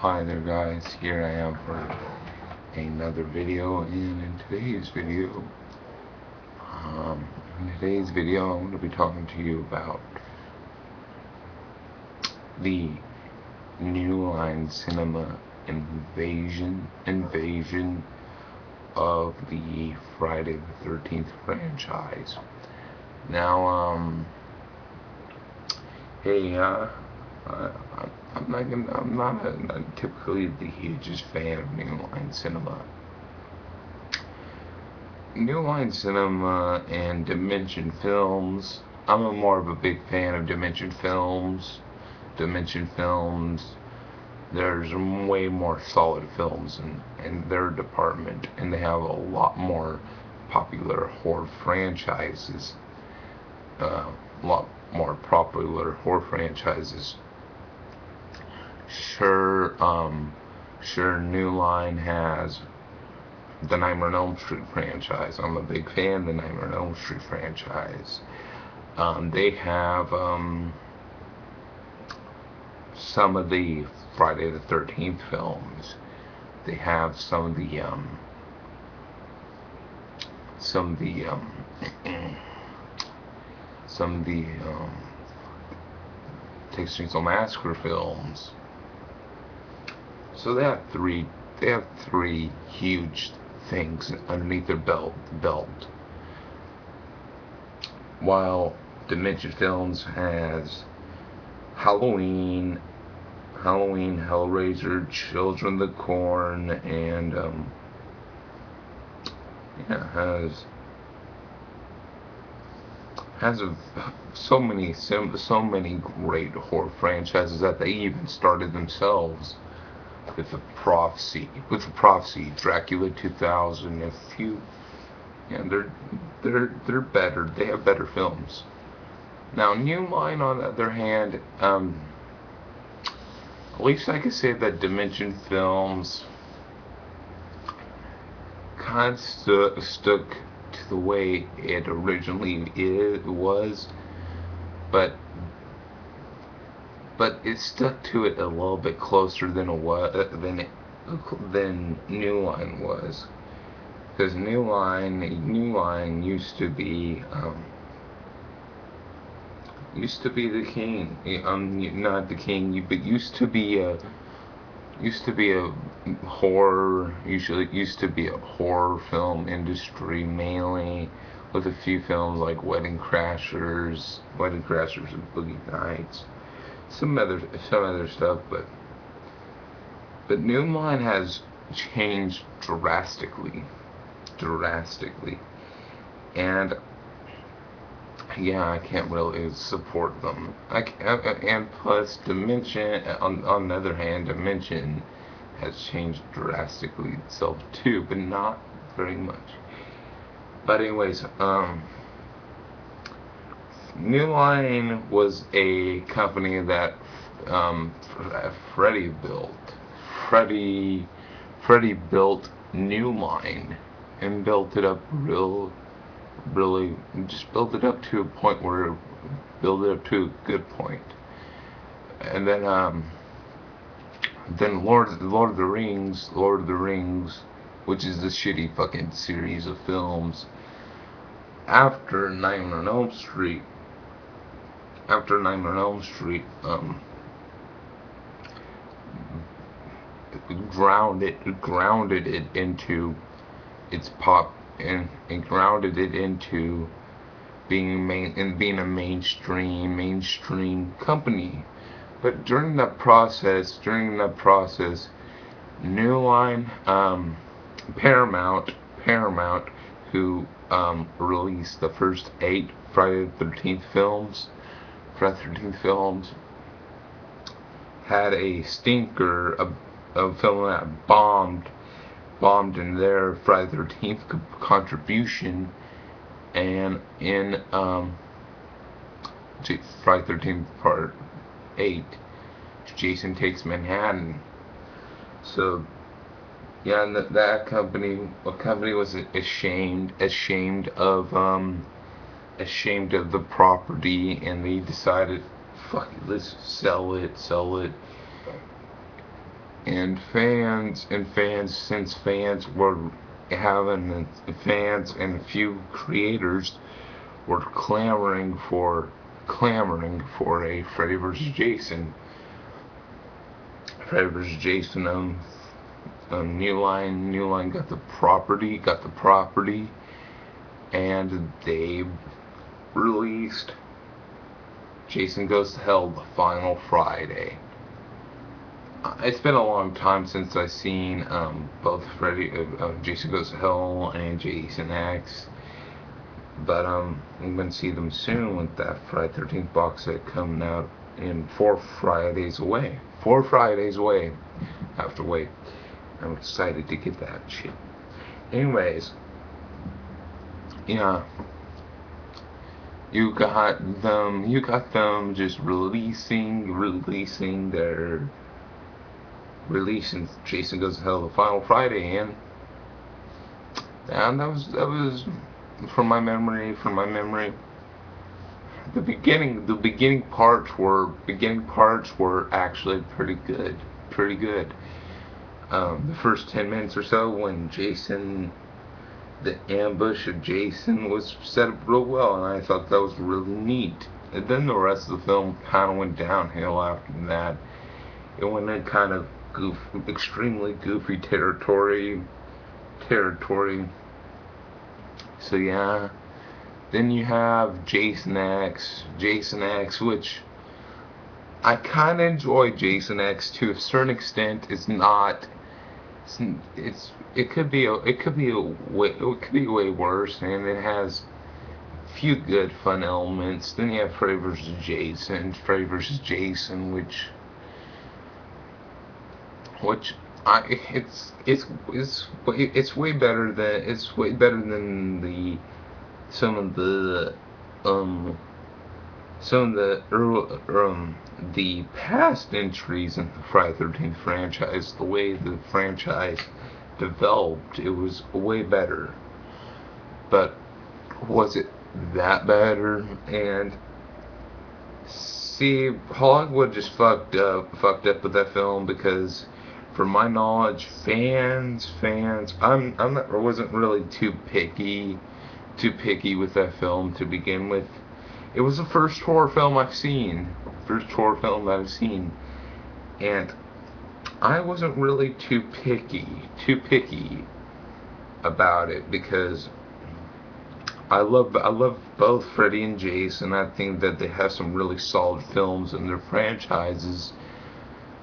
Hi there guys, here I am for another video, and in today's video, um, I'm going to be talking to you about the New Line Cinema invasion of the Friday the 13th franchise. Now, hey, I'm not typically the hugest fan of New Line Cinema. New Line Cinema and Dimension Films. I'm more of a big fan of Dimension Films. Dimension Films. There's way more solid films in their department, and they have a lot more popular horror franchises. A lot more popular horror franchises. Sure, New Line has the Nightmare on Elm Street franchise. I'm a big fan of the Nightmare on Elm Street franchise. They have some of the Friday the 13th films. They have some of the Texas Chainsaw Massacre films. So they have three huge things underneath their belt. While Dimension Films has Halloween, Hellraiser, Children of the Corn, and has so many great horror franchises that they even started themselves with the Prophecy, Dracula 2000, a few. They're better. They have better films. Now, New Line, on the other hand, at least I can say that Dimension Films kind of stuck to the way it originally was, but it stuck to it a little bit closer than New Line was, because New Line used to be the king. Not the king, but used to be a horror. Usually used to be a horror film industry, mainly with a few films like Wedding Crashers and Boogie Nights. Some other stuff, but New Line has changed drastically, and yeah, I can't really support them. And plus, Dimension, on the other hand, Dimension has changed drastically itself too, but not very much. But anyways, New Line was a company that Freddie built. Freddie built New Line and built it up really just built it up to a point where build it up to a good point. And then Lord of the Rings, which is the shitty fucking series of films after Nightmare on Elm Street. Grounded it into its pop, and grounded it into being a mainstream company. But during that process, New Line, Paramount, who released the first 8 Friday the 13th films, had a stinker, a film that bombed in their Friday the 13th contribution, and in Friday the 13th Part 8, Jason Takes Manhattan. So yeah, and that company was ashamed of the property, and they decided, fuck it, let's sell it. And since fans were having fans and a few creators were clamoring for a Freddy vs. Jason. New Line got the property, and they released Jason Goes to Hell the final Friday. It's been a long time since I've seen both Jason Goes to Hell and Jason X, but I'm going to see them soon with that Friday 13th box set coming out in 4 Fridays away. 4 Fridays away. I have to wait. I'm excited to get that shit. Anyways, yeah. You got them just releasing Jason Goes to Hell the final Friday, and that was from my memory. The beginning parts were actually pretty good. The first 10 minutes or so, when the ambush of Jason was set up real well, and I thought that was really neat. And then the rest of the film kind of went downhill after that. It went in kind of extremely goofy territory. So yeah. Then you have Jason X, which I kind of enjoy. Jason X to a certain extent. It could be way worse, and it has a few good fun elements. Then you have Freddy vs. Jason, which it's way better than the past entries in the Friday 13th franchise. The way the franchise developed, it was way better. But was it that better? And see, Hollywood just fucked up with that film, because from my knowledge, I wasn't really too picky with that film to begin with. It was the first horror film that I've seen, and I wasn't really too picky about it, because I love both Freddy and Jason. I think that they have some really solid films in their franchises,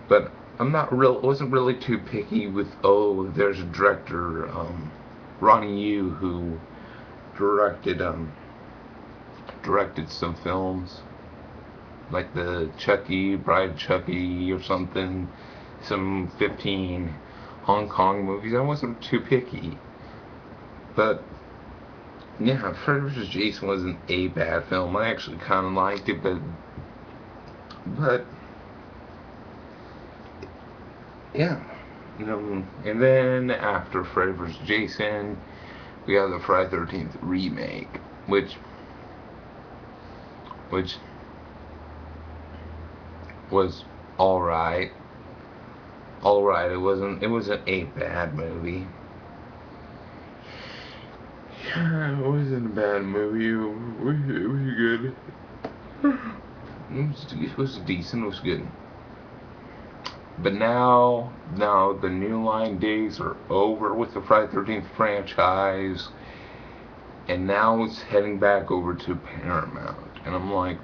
but wasn't really too picky with, there's a director, Ronnie Yu, who directed some films like the Bride of Chucky or something, some 15 Hong Kong movies. I wasn't too picky, but yeah, Freddy vs. Jason wasn't a bad film. I actually kind of liked it, but yeah, and then after Freddy vs. Jason, we have the Friday 13th remake, which was alright. It wasn't a bad movie. Yeah, it wasn't a bad movie. It was good. It was decent. It was good. But now the New Line days are over with the Friday 13th franchise, and now it's heading back over to Paramount. And I'm like,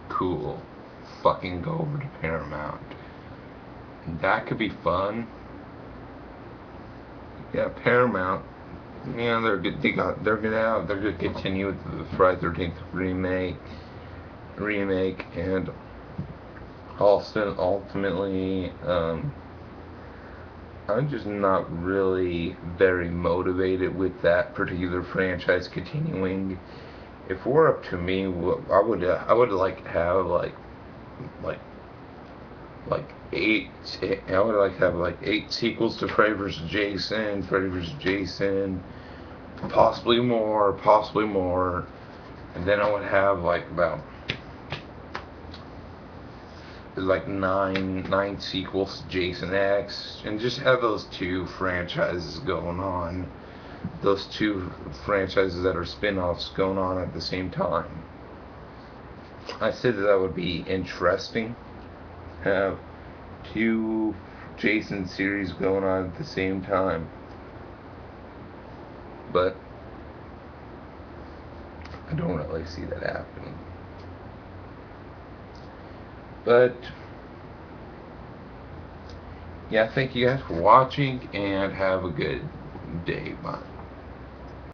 cool. Fucking go over to Paramount. That could be fun. Yeah, Paramount. Yeah, they're good. They're gonna continue with the Friday 13th remake, and ultimately, I'm just not really very motivated with that particular franchise continuing. If it were up to me, I would like to have like 8. I would like to have like 8 sequels to Freddy vs. Jason, possibly more. And then I would have like about like nine sequels to Jason X, and just have those two franchises going on. Those two franchises that are spin-offs going on at the same time. I said that would be interesting. Have two Jason series going on at the same time. But I don't really see that happening. But yeah, thank you guys for watching, and have a good day. Bye.